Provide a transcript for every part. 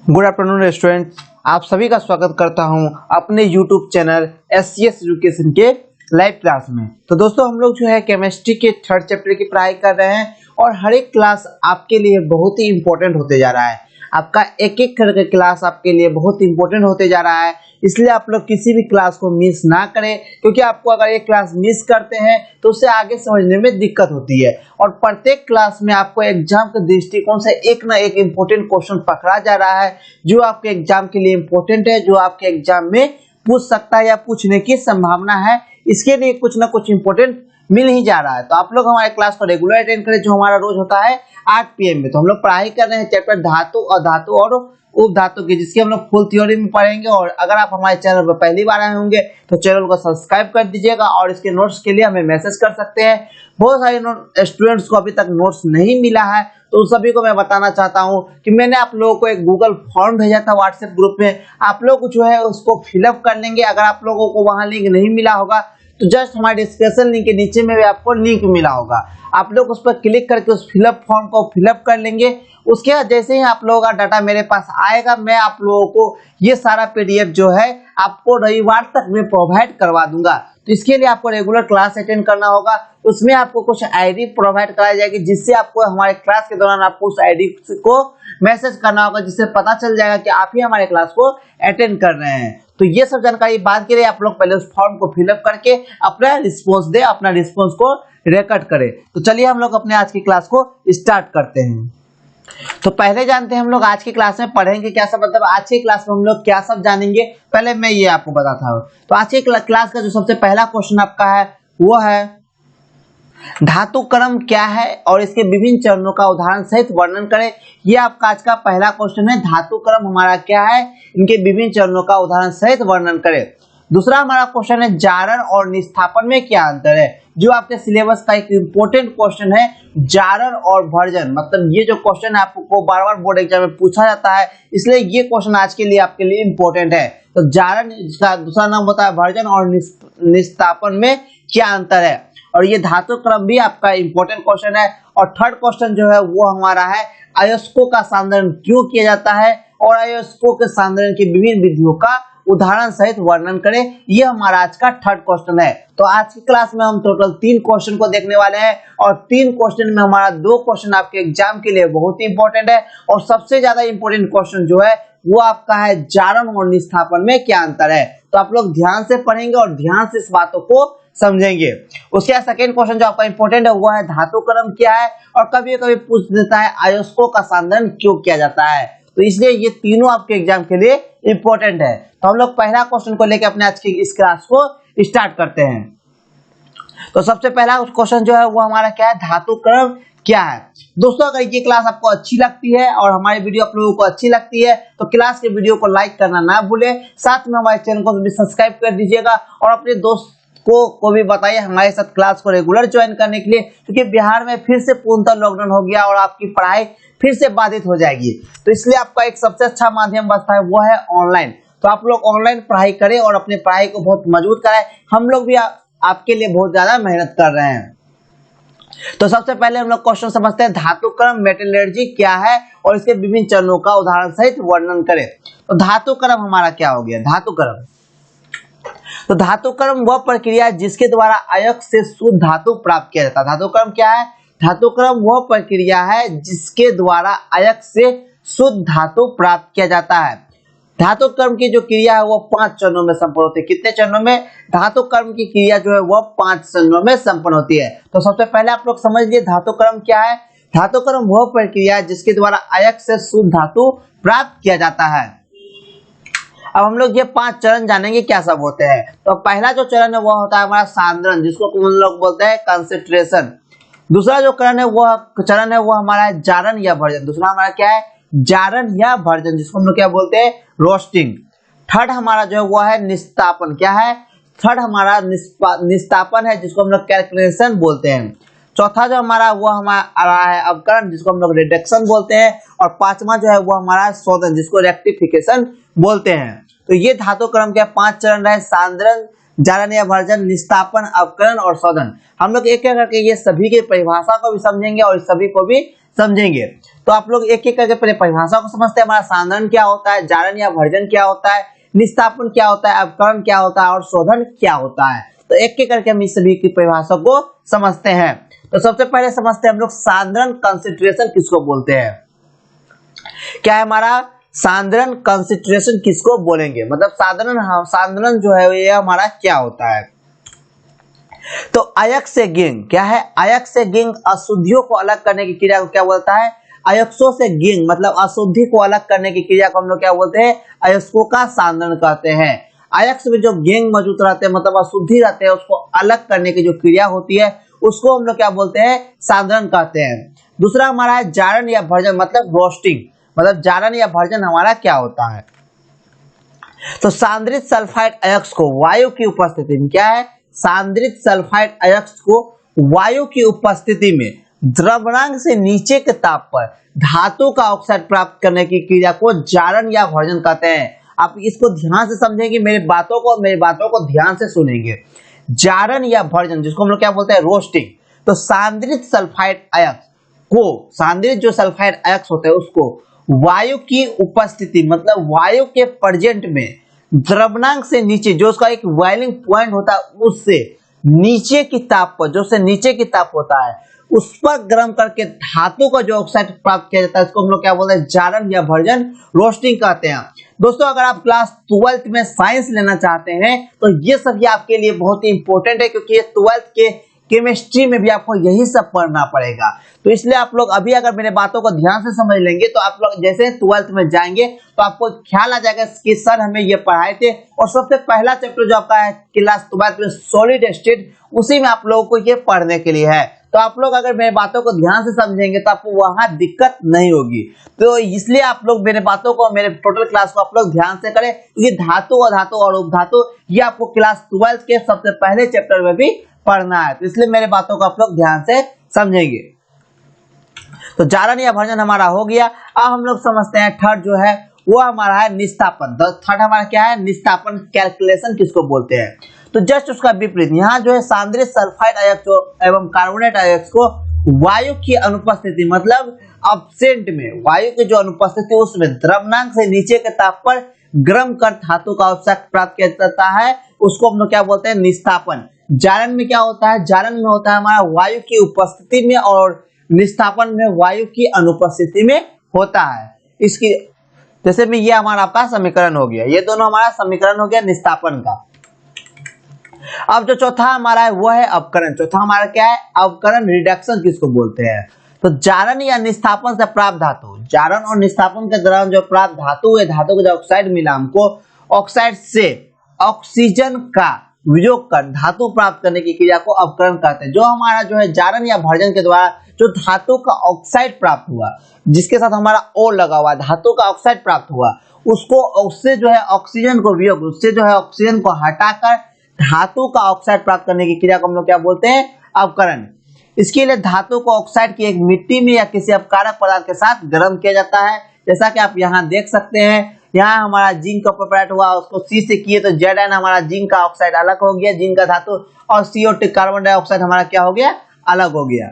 Good afternoon student, आप सभी का स्वागत करता हूं अपने यूट्यूब चैनल SCS एजुकेशन के लाइव क्लास में। तो दोस्तों, हम लोग जो है केमिस्ट्री के थर्ड चैप्टर की पढ़ाई कर रहे हैं और हर एक क्लास आपके लिए बहुत ही इंपॉर्टेंट होते जा रहा है। आपका एक एक करके क्लास आपके लिए बहुत इंपॉर्टेंट होते जा रहा है, इसलिए आप लोग किसी भी क्लास को मिस ना करें, क्योंकि आपको अगर एक क्लास मिस करते हैं तो उससे आगे समझने में दिक्कत होती है। और प्रत्येक क्लास में आपको एग्जाम के दृष्टिकोण से एक ना एक इम्पोर्टेंट क्वेश्चन पकड़ा जा रहा है, जो आपके एग्जाम के लिए इम्पोर्टेंट है, जो आपके एग्जाम में पूछ सकता है या पूछने की संभावना है। इसके लिए कुछ ना कुछ इम्पोर्टेंट मिल ही जा रहा है। तो आप लोग हमारे क्लास को रेगुलर अटेंड करें, जो हमारा रोज होता है 8 PM में। तो हम लोग पढ़ाई कर रहे हैं चैप्टर धातु, अधातु और उपधातु की, जिसकी हम लोग फुल थ्योरी में पढ़ेंगे। और अगर आप हमारे चैनल पर पहली बार आए होंगे तो चैनल को सब्सक्राइब कर दीजिएगा और इसके नोट्स के लिए हमें मैसेज कर सकते हैं। बहुत सारे स्टूडेंट्स को अभी तक नोट्स नहीं मिला है, तो उन सभी को मैं बताना चाहता हूं कि मैंने आप लोगों को एक गूगल फॉर्म भेजा था व्हाट्सएप ग्रुप में। आप लोग जो है उसको फिलअप कर लेंगे। अगर आप लोगों को वहां लिंक नहीं मिला होगा तो जस्ट हमारे डिस्क्रिप्शन लिंक के नीचे में भी आपको लिंक मिला होगा। आप लोग उस पर क्लिक करके उस फिलअप फॉर्म को फिलअप कर लेंगे। उसके बाद जैसे ही आप लोगों का डाटा मेरे पास आएगा, मैं आप लोगों को ये सारा PDF जो है आपको रविवार तक मैं प्रोवाइड करवा दूंगा। तो इसके लिए आपको रेगुलर क्लास अटेंड करना होगा। उसमें आपको कुछ ID प्रोवाइड कराई जाएगी, जिससे आपको हमारे क्लास के दौरान आपको उस ID को मैसेज करना होगा, जिससे पता चल जाएगा कि आप ही हमारे क्लास को अटेंड कर रहे हैं। तो ये सब जानकारी बात के लिए आप लोग पहले उस फॉर्म को फिलअप करके अपना रिस्पॉन्स दे, अपना रिस्पॉन्स को रिकॉर्ड करें। तो चलिए हम लोग अपने आज की क्लास को स्टार्ट करते हैं। तो पहले जानते हैं हम लोग आज की क्लास में पढ़ेंगे क्या सब, मतलब आज की क्लास में हम लोग क्या सब जानेंगे, पहले मैं ये आपको बताता हूँ। तो आज की क्लास का जो सबसे पहला क्वेश्चन आपका है वो है धातु क्रम क्या है और इसके विभिन्न चरणों का उदाहरण सहित वर्णन करें। ये आपका आज का पहला क्वेश्चन है, धातु क्रम हमारा क्या है, इनके विभिन्न चरणों का उदाहरण सहित वर्णन करें। दूसरा हमारा क्वेश्चन है जारण और निस्थापन में क्या अंतर है। जो आपके सिलेबस का एक इंपॉर्टेंट क्वेश्चन है, जारण और भर्जन। मतलब ये जो क्वेश्चन आपको बार बार बोर्ड एग्जाम में पूछा जाता है, इसलिए ये क्वेश्चन आज के लिए आपके लिए इंपॉर्टेंट है। तो जारण, इसका दूसरा नाम होता है भर्जन, और निस्थापन में क्या अंतर है। और ये धातु क्रम भी आपका इंपॉर्टेंट क्वेश्चन है। और थर्ड क्वेश्चन जो है वो हमारा है अयस्कों का सांद्रण क्यों किया जाता है और अयस्कों के सांद्रण की विभिन्न विधियों का उदाहरण सहित वर्णन करें। ये हमारा आज का थर्ड क्वेश्चन है। तो आज की क्लास में हम टोटल 3 क्वेश्चन को देखने वाले हैं, और 3 क्वेश्चन में हमारा 2 क्वेश्चन आपके एग्जाम के लिए बहुत ही इंपॉर्टेंट है। और सबसे ज्यादा इंपॉर्टेंट क्वेश्चन जो है वो आपका है जारण और निस्थापन में क्या अंतर है। तो आप लोग ध्यान से पढ़ेंगे और ध्यान से इस बातों को समझेंगे। उसके बाद सेकंड क्वेश्चन जो आपका इंपॉर्टेंट है वो है धातु क्रम क्या है, और कभी कभी पूछ देता है अयस्कों का सांद्रण क्यों किया जाता है। तो इसलिए ये तीनों आपके एग्जाम के लिए इंपॉर्टेंट है। तो हम लोग पहला क्वेश्चन को लेकर अपने आज की इस क्लास को स्टार्ट करते हैं। तो सबसे पहला क्वेश्चन जो है वो हमारा क्या है, धातु क्रम क्या है। दोस्तों, अगर ये क्लास आपको अच्छी लगती है और हमारी वीडियो आप लोगों को अच्छी लगती है तो क्लास के वीडियो को लाइक करना ना भूलें। साथ में हमारे चैनल को भी सब्सक्राइब कर दीजिएगा और अपने दोस्त को भी बताइए हमारे साथ क्लास को रेगुलर ज्वाइन करने के लिए, क्योंकि बिहार में फिर से पूर्णतः लॉकडाउन हो गया और आपकी पढ़ाई फिर से बाधित हो जाएगी। तो इसलिए आपका एक सबसे अच्छा माध्यम बचता है वो है ऑनलाइन। तो आप लोग ऑनलाइन पढ़ाई करें और अपनी पढ़ाई को बहुत मजबूत कराएं। हम लोग भी आपके लिए बहुत ज्यादा मेहनत कर रहे हैं। तो सबसे पहले हम लोग क्वेश्चन समझते हैं, धातु क्रम मेटलर्जी क्या है और इसके विभिन्न चरणों का उदाहरण सहित वर्णन करें। तो धातु क्रम हमारा क्या हो गया, धातु क्रम। तो धातु क्रम वह प्रक्रिया जिसके द्वारा अयस्क से शुद्ध धातु प्राप्त किया जाता है। धातु क्रम क्या है, धातु क्रम वह प्रक्रिया है जिसके द्वारा अयस्क से शुद्ध धातु प्राप्त किया जाता है। धातु क्रम की जो क्रिया है वो 5 चरणों में संपन्न होती है। कितने चरणों में, धातु क्रम की क्रिया जो है वो 5 चरणों में संपन्न होती है। तो सबसे पहले आप लोग समझ लिए धातु क्रम क्या है। धातु क्रम वह प्रक्रिया है जिसके द्वारा अयस्क से शुद्ध धातु प्राप्त किया जाता है। अब हम लोग ये 5 चरण जानेंगे क्या सब होते हैं। तो पहला जो चरण है वो होता है हमारा सांद्रण, जिसको हम लोग बोलते हैं कंसंट्रेशन। दूसरा जो चरण है वो हमारा है जारण या भर्जन। दूसरा हमारा क्या है, जारण या भर्जन, जिसको हम लोग क्या बोलते हैं, रोस्टिंग। थर्ड हमारा जो है वो है निस्तापन। क्या है, थर्ड हमारा निस्तापन है, जिसको हम लोग कैल्कुलेशन बोलते हैं। चौथा जो हमारा वो हमारा है अवकरण, जिसको हम लोग रिडक्शन बोलते हैं। और पांचवा जो है वो हमारा शोधन, जिसको रेक्टिफिकेशन बोलते हैं। तो ये धातु क्रम के 5 चरण रहे, सांद्रण, जारण या भर्जन, निस्तापन, अवकरण और शोधन। हम लोग एक एक करके ये सभी की परिभाषा को भी समझेंगे और सभी को भी समझेंगे। तो आप लोग एक एक करके पहले परिभाषा को समझते हैं। हमारा सांद्रण क्या होता है, जारण या भर्जन क्या होता है, निस्तापन क्या होता है, अवकरण क्या होता है और शोधन क्या होता है। तो एक एक करके हम इस सभी की परिभाषा को समझते हैं। तो सबसे पहले समझते हैं हम लोग सांद्रण कंसंट्रेशन किसको बोलते हैं। क्या है हमारा सांद्रण कंसंट्रेशन किसको बोलेंगे, मतलब सांद्रण जो है ये हमारा क्या होता है। तो अयस्क से गेंग क्या है, अयस्क से गेंग अशुद्धियों को अलग करने की क्रिया को क्या बोलता है, अयस्कों से गेंग मतलब अशुद्धि को अलग करने की क्रिया को हम लोग क्या बोलते हैं, अयस्कों का सांद्रण कहते हैं। अयस्क में जो गेंग मौजूद रहते हैं मतलब अशुद्धि रहते हैं उसको अलग करने की जो क्रिया होती है उसको हम लोग क्या बोलते हैं, सांद्रण कहते हैं। दूसरा हमारा है जारण या भर्जन मतलब रोस्टिंग, मतलब जारण या भर्जन हमारा क्या होता है। तो सांद्रित सल्फाइड अयस्क को वायु की उपस्थिति में क्या है, सांद्रित सल्फाइड अयस्क को वायु की उपस्थिति में द्रव्यमान से नीचे के ताप पर धातु का ऑक्साइड प्राप्त करने की क्रिया को जारण या भर्जन कहते हैं। आप इसको ध्यान से समझेंगे, मेरी बातों को ध्यान से सुनेंगे। जारण या भर्जन जिसको हम लोग क्या बोलते हैं, रोस्टिंग। तो सांद्रित सल्फाइड अयस्क को, सांद्रित जो सल्फाइड अयस्क होते हैं उसको वायु की उपस्थिति मतलब वायु के प्रेजेंट में द्रव्यमांक से नीचे जो उसका एक बॉइलिंग पॉइंट होता है उससे नीचे की ताप पर, जो से नीचे की ताप होता है उस पर गर्म करके धातु का जो ऑक्साइड प्राप्त किया जाता है इसको हम लोग क्या बोलते हैं, जारण या भर्जन, रोस्टिंग कहते हैं। दोस्तों अगर आप क्लास 12th में साइंस लेना चाहते हैं तो ये सभी आपके लिए बहुत ही इंपॉर्टेंट है, क्योंकि ये 12th के केमिस्ट्री में भी आपको यही सब पढ़ना पड़ेगा। तो इसलिए आप लोग अभी अगर मेरे बातों को ध्यान से समझ लेंगे तो आप लोग जैसे 12th में जाएंगे तो आपको ख्याल आ जाएगा कि सर हमें ये पढ़ाए थे। और सबसे पहला चैप्टर जो आपका है क्लास 12th में सॉलिड स्टेट, उसी में आप लोगों को ये पढ़ने के लिए है। तो आप लोग अगर मेरे बातों को ध्यान से समझेंगे तो आपको वहां दिक्कत नहीं होगी। तो इसलिए आप लोग मेरे बातों को, मेरे टोटल क्लास को आप लोग ध्यान से करें, क्योंकि धातु अधातु और उपधातु ये आपको क्लास 12th के सबसे पहले चैप्टर में भी पढ़ना है। तो इसलिए मेरे बातों को आप लोग ध्यान से समझेंगे। तो जारण या भर्जन हमारा हो गया। अब हम लोग समझते हैं थर्ड जो है वो हमारा है निस्तापन। थर्ड हमारा क्या है, निस्तापन कैलकुलेशन किसको बोलते हैं। तो जस्ट उसका विपरीत, यहाँ जो है सांद्रित सल्फाइड अयस्क एवं कार्बोनेट अयस्क को वायु की अनुपस्थिति मतलब अब्सेंट में, वायु की जो अनुपस्थिति उसमें द्रव्यमांक से नीचे के ताप पर गर्म कर धातु का ऑक्साइड प्राप्त किया जाता है, उसको हम लोग क्या बोलते हैं, निस्तापन। जारण में क्या होता है, जारण में होता है हमारा वायु की उपस्थिति में और निस्तापन में वायु की अनुपस्थिति में होता है। इसकी जैसे में ये हमारा आपका समीकरण हो गया, ये दोनों हमारा समीकरण हो गया निस्तापन का। अब जो चौथा हमारा है वो है अवकरण। चौथा हमारा क्या है, अवकरण, रिडक्शन किसको बोलते हैं। तो जारण या निस्तापन से प्राप्त धातु, जारण और निस्तापन के दौरान जो प्राप्त धातु है, धातु का जो ऑक्साइड मिला हमको, ऑक्साइड से ऑक्सीजन का वियोग कर धातु प्राप्त करने की क्रिया को अवकरण कहते हैं। जो हमारा जो है जारण या भर्जन के द्वारा जो धातु का ऑक्साइड प्राप्त हुआ, जिसके साथ हमारा ओ लगा हुआ, धातु का ऑक्साइड प्राप्त हुआ, उसको उससे जो है ऑक्सीजन को वियोग, उससे जो है ऑक्सीजन को हटाकर धातु का ऑक्साइड प्राप्त करने की क्रिया को हम लोग क्या बोलते हैं, अवकरण। इसके लिए धातु को ऑक्साइड की एक मिट्टी में या किसी अपकारक पदार्थ के साथ गर्म किया जाता है। जैसा कि आप यहाँ देख सकते हैं, यहाँ हमारा जिंक का प्रोपरेट हुआ, उसको सी से किए तो Zn हमारा जिंक का ऑक्साइड अलग हो गया, जिंक का धातु, और CO2 कार्बन डाइऑक्साइड हमारा क्या हो गया, अलग हो गया।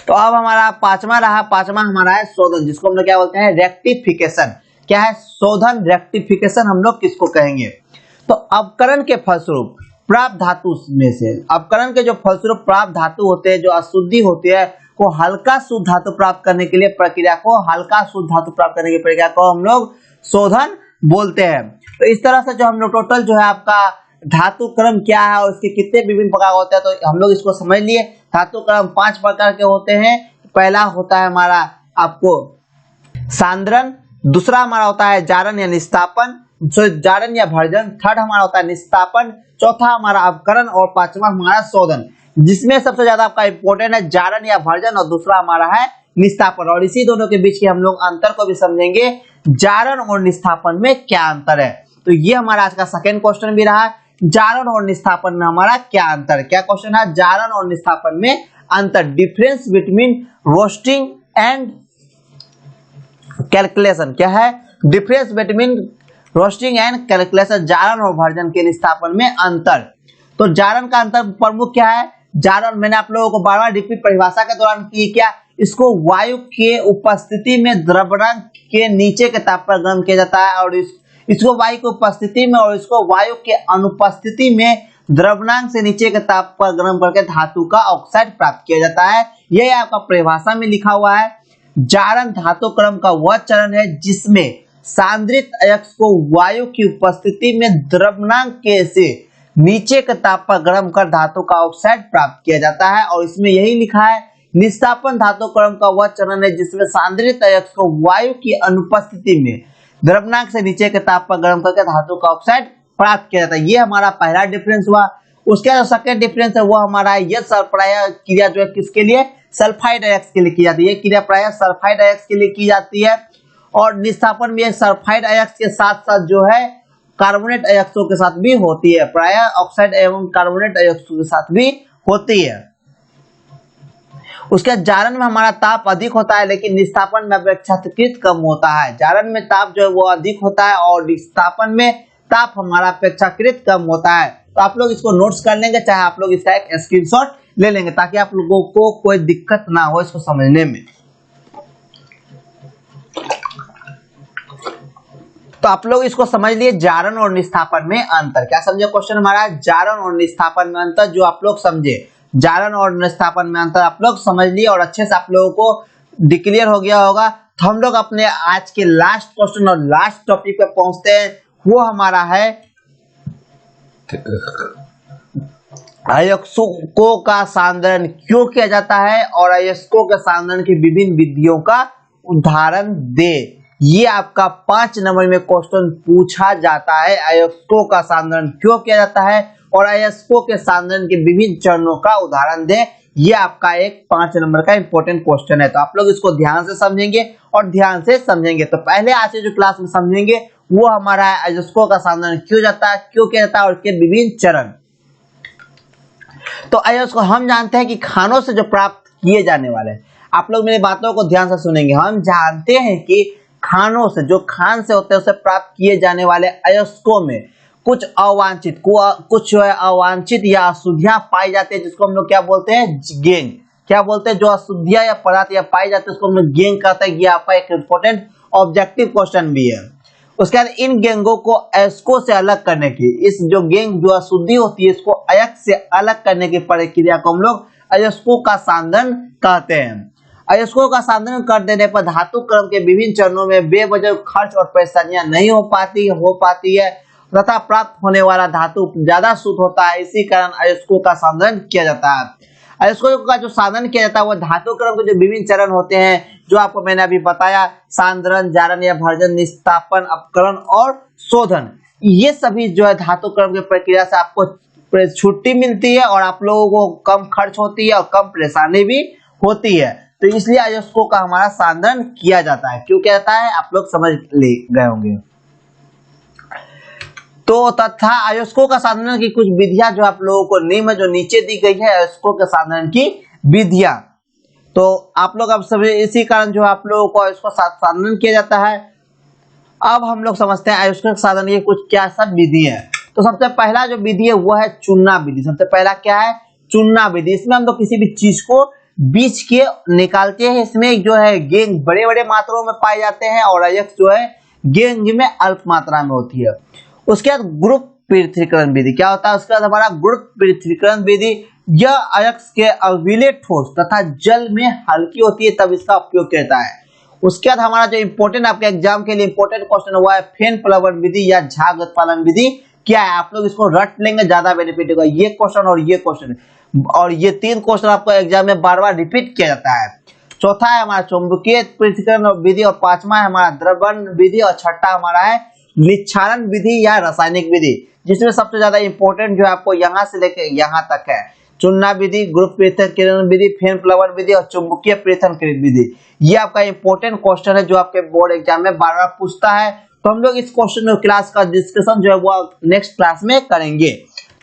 तो अब हमारा पांचवा रहा, पांचवा हमारा है शोधन, जिसको हम लोग क्या बोलते हैं, रेक्टिफिकेशन। क्या है शोधन, रेक्टिफिकेशन हम लोग किसको कहेंगे। तो अवकरण के फलस्वरूप प्राप्त धातु में से, अवकरण के जो फलस्वरूप प्राप्त धातु होते हैं, जो अशुद्धि होती है, को हल्का शुद्ध धातु प्राप्त करने के लिए प्रक्रिया को, हल्का शुद्ध धातु प्राप्त करने की प्रक्रिया को हम लोग शोधन बोलते हैं। तो इस तरह से जो हम लोग टोटल जो है आपका धातु क्रम क्या है और इसके कितने विभिन्न प्रकार होते हैं, तो हम लोग इसको समझ लिए। धातु क्रम 5 प्रकार के होते हैं। पहला होता है हमारा आपको सांद्रण, दूसरा हमारा होता है जारण या निस्तापन, जारण या भर्जन, थर्ड हमारा होता है निस्तापन, चौथा हमारा अवकरण और पांचवा हमारा शोधन, जिसमें सबसे ज्यादा आपका इंपॉर्टेंट है जारण या भर्जन और दूसरा हमारा है निस्तापन। और इसी दोनों के बीच के हम लोग अंतर को भी समझेंगे, जारण और निस्तापन में क्या अंतर है। तो ये हमारा आज का सेकंड क्वेश्चन भी रहा, जारण और निस्तापन में हमारा क्या अंतर है। क्या क्वेश्चन है, जारण और निस्तापन में अंतर, difference between roasting and calculation. क्या है, difference between roasting and calculation, जारण और भर्जन के निस्तापन में अंतर। तो जारण का अंतर प्रमुख क्या है, जारण मैंने आप लोगों को बार बार रिपीट परिभाषा के दौरान की, क्या इसको वायु के उपस्थिति में द्रव्यमान के नीचे के ताप पर गर्म किया जाता है, और इसको वायु की उपस्थिति में और इसको वायु के अनुपस्थिति में द्रव्यमान से नीचे के ताप पर गर्म करके धातु का ऑक्साइड प्राप्त किया जाता है। यह आपका परिभाषा में लिखा हुआ है। जारण धातु क्रम का वह चरण है जिसमें सांद्रित अयस्क को वायु की उपस्थिति में द्रव्यमान के से नीचे के ताप पर गर्म कर धातु का ऑक्साइड प्राप्त किया जाता है। और इसमें यही लिखा है, निस्तापन धातु क्रम का वह चरण है जिसमें सांद्रित अयस्क को वायु की अनुपस्थिति में द्रव्यमान से नीचे के ताप पर गर्म करके धातु का ऑक्साइड प्राप्त किया जाता है। ये हमारा पहला डिफरेंस हुआ। उसके जो सेकंड डिफरेंस है वो हमारा यह प्राय क्रिया जो है किसके लिए, सल्फाइड अयस्क के लिए की जाती है। ये क्रिया प्राय सल्फाइड अयस्क के लिए की जाती है। और निस्तापन में सल्फाइड अयस्क के साथ साथ जो है कार्बोनेट अयस्कों के साथ भी होती है, प्राय ऑक्साइड एवं कार्बोनेट अयस्कों के साथ भी होती है। उसके जारण में हमारा ताप अधिक होता है लेकिन निस्तापन में अपेक्षाकृत कम होता है। जारण में ताप जो है वो अधिक होता है और निस्तापन में ताप हमारा अपेक्षाकृत कम होता है। तो आप लोग इसको नोट्स कर लेंगे, चाहे आप लोग इसका एक स्क्रीनशॉट ले लेंगे ताकि आप लोगों को कोई दिक्कत ना हो इसको समझने में। तो आप लोग इसको समझ लिए, जारण और निस्तापन में अंतर। क्या समझे क्वेश्चन हमारा, जारण और निस्तापन में अंतर जो आप लोग समझे, जारण और निस्तापन में अंतर आप लोग समझ लिए और अच्छे से आप लोगों को डिक्लेयर हो गया होगा। तो हम लोग अपने आज के लास्ट क्वेश्चन और लास्ट टॉपिक पे पहुंचते हैं। वो हमारा है अयस्कों का सांद्रण क्यों किया जाता है और अयस्कों के सांद्रण की विभिन्न विधियों का उदाहरण दे। ये आपका 5 नंबर में क्वेश्चन पूछा जाता है। अयस्कों का सांद्रण क्यों किया जाता है और अयस्कों के सांद्रण के विभिन्न चरणों का उदाहरण दे। ये आपका एक 5 नंबर का इंपॉर्टेंट क्वेश्चन है। तो आप लोग इसको ध्यान से समझेंगे और ध्यान से समझेंगे। तो पहले आज से जो क्लास में समझेंगे वो हमारा है अयस्कों का सांद्रण क्यों जाता है, क्यों किया जाता है और इसके विभिन्न चरण। तो अयस्क हम जानते हैं कि खानों से जो प्राप्त किए जाने वाले, आप लोग मेरी बातों को ध्यान से सुनेंगे। हम जानते हैं कि खानों से, जो खान से होते हैं उससे प्राप्त किए जाने वाले अयस्कों में कुछ अवांछित, कुछ जो है अवांछित या अशुद्धियां पाई जाती है, जिसको हम लोग क्या बोलते हैं, गेंग। क्या बोलते हैं, जो अशुद्धियां या पदार्थ या पाई जाती है उसको हम लोग गेंग कहते हैं। ये आपका एक इंपॉर्टेंट ऑब्जेक्टिव क्वेश्चन भी है। उसके बाद इन गेंगों को अयस्कों से अलग करने की, इस जो गेंग जो अशुद्धि होती है इसको अयस्क से अलग करने की प्रक्रिया को हम लोग अयस्कों का सांद्रण कहते हैं। अयस्कों का सांद्रण कर देने पर धातु क्रम के विभिन्न चरणों में बेवजह खर्च और परेशानियां नहीं हो पाती है तथा प्राप्त होने वाला धातु ज्यादा शुद्ध होता है। इसी कारण अयस्कों का सांद्रण किया जाता है। अयस्कों का जो सांद्रण किया जाता है वो धातु क्रम के जो विभिन्न चरण होते हैं, जो आपको मैंने अभी बताया, सांद्रण, जारण या भर्जन, निस्तापन, अपकरण और शोधन, ये सभी जो है धातु क्रम की प्रक्रिया से आपको छुट्टी मिलती है और आप लोगों को कम खर्च होती है और कम परेशानी भी होती है। तो इसलिए अयस्कों का हमारा सांद्रण किया जाता है। क्यों किया जाता है आप लोग समझ ले गए होंगे। तो तथा अयस्कों का सांद्रण की कुछ विधियां जो आप लोगों को निम्न जो नीचे दी गई है अयस्कों के सांद्रण की विधियां। तो आप लोग अब सभी इसी कारण जो आप लोगों को अयस्कों का सांद्रण किया जाता है। अब हम लोग समझते हैं अयस्कों के सांद्रण की कुछ क्या सब विधि है। तो सबसे पहला जो विधि है वो है चुनना विधि। सबसे पहला क्या है, चुनना विधि। इसमें हम लोग किसी भी चीज को बीच के निकालते हैं। इसमें जो है गेंग बड़े बड़े मात्राओं में पाए जाते हैं और अयस्क जो है गेंग में अल्प मात्रा में होती है। उसके बाद ग्रुप पृथक्करण विधि क्या होता है, उसके बाद हमारा ग्रुप पृथक्करण विधि, यह अयस्क के अविले ठोस तथा जल में हल्की होती है तब इसका उपयोग किया जाता है। उसके बाद हमारा जो इंपॉर्टेंट आपके एग्जाम के लिए इंपॉर्टेंट क्वेश्चन हुआ है फेन प्लवन विधि या झाग उत्पादन विधि क्या है। आप लोग इसको रट लेंगे, ज्यादा बेनिफिट होगा। ये क्वेश्चन और ये क्वेश्चन और ये 3 क्वेश्चन आपको एग्जाम में बार बार रिपीट किया जाता है। चौथा है हमारा चुंबकीय पृथक्करण विधि और 5वां है हमारा द्रवण विधि और 6ठा हमारा है निच्छारण विधि या रासायनिक विधि, जिसमें सबसे ज्यादा इंपॉर्टेंट जो आपको यहाँ से लेकर यहाँ तक है चुनना विधि, ग्रुप पृथक्करण विधि, फेन प्लवन विधि और चुंबकीय पृथक्करण विधि। ये आपका इंपॉर्टेंट क्वेश्चन है जो आपके बोर्ड एग्जाम में बार बार पूछता है। तो हम लोग इस क्वेश्चन क्लास का डिस्कशन जो है वो नेक्स्ट क्लास में करेंगे।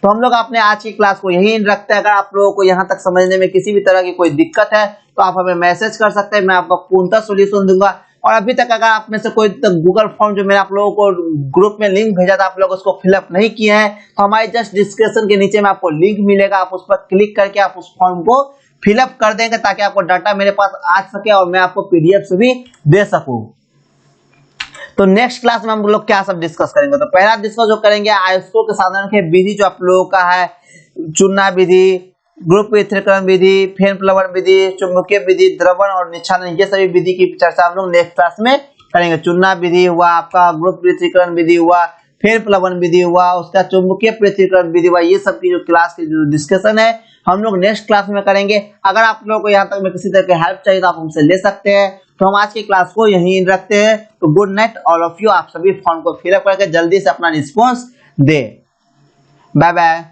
तो हम लोग अपने आज की क्लास को यही रखते हैं। अगर आप लोगों को यहाँ तक समझने में किसी भी तरह की कोई दिक्कत है तो आप हमें मैसेज कर सकते हैं, मैं आपको पूर्णतः सोल्यूशन दूंगा। और अभी तक अगर आप में से कोई गूगल फॉर्म जो मैंने आप लोगों को ग्रुप में लिंक भेजा था आप लोग उसको फिलअप नहीं किए हैं तो हमारे जस्ट डिस्क्रिप्शन के नीचे में आपको लिंक मिलेगा, आप उस पर क्लिक करके आप उस फॉर्म को फिलअप कर देंगे ताकि आपको डाटा मेरे पास आ सके और मैं आपको पीडीएफ से भी दे सकूं। तो नेक्स्ट क्लास में हम लोग क्या सब डिस्कस करेंगे, तो पहला डिस्कस जो करेंगे आयस्को के साधन के विधि जो आप लोगों का है, चुनना विधि, ग्रुप पृथक्करण विधि, फेन प्लवन विधि, चुंबकीय विधि, द्रवण और निच्छादन, ये सभी विधि की चर्चा हम लोग नेक्स्ट क्लास में करेंगे। चुनना विधि हुआ, आपका ग्रुप पृथक्करण विधि हुआ, फेन प्लवन विधि हुआ, उसका चुंबकीय पृथक्करण विधि हुआ, ये सब की जो क्लास की जो डिस्कशन है हम लोग नेक्स्ट क्लास में करेंगे। अगर आप लोगों को यहाँ तक में किसी तरह की हेल्प चाहिए तो आप हमसे ले सकते हैं। तो हम आज की क्लास को यहीं रखते हैं। तो good night all of you. आप सभी फॉर्म को फिलअप करके जल्दी से अपना रिस्पॉन्स दे। Bye bye.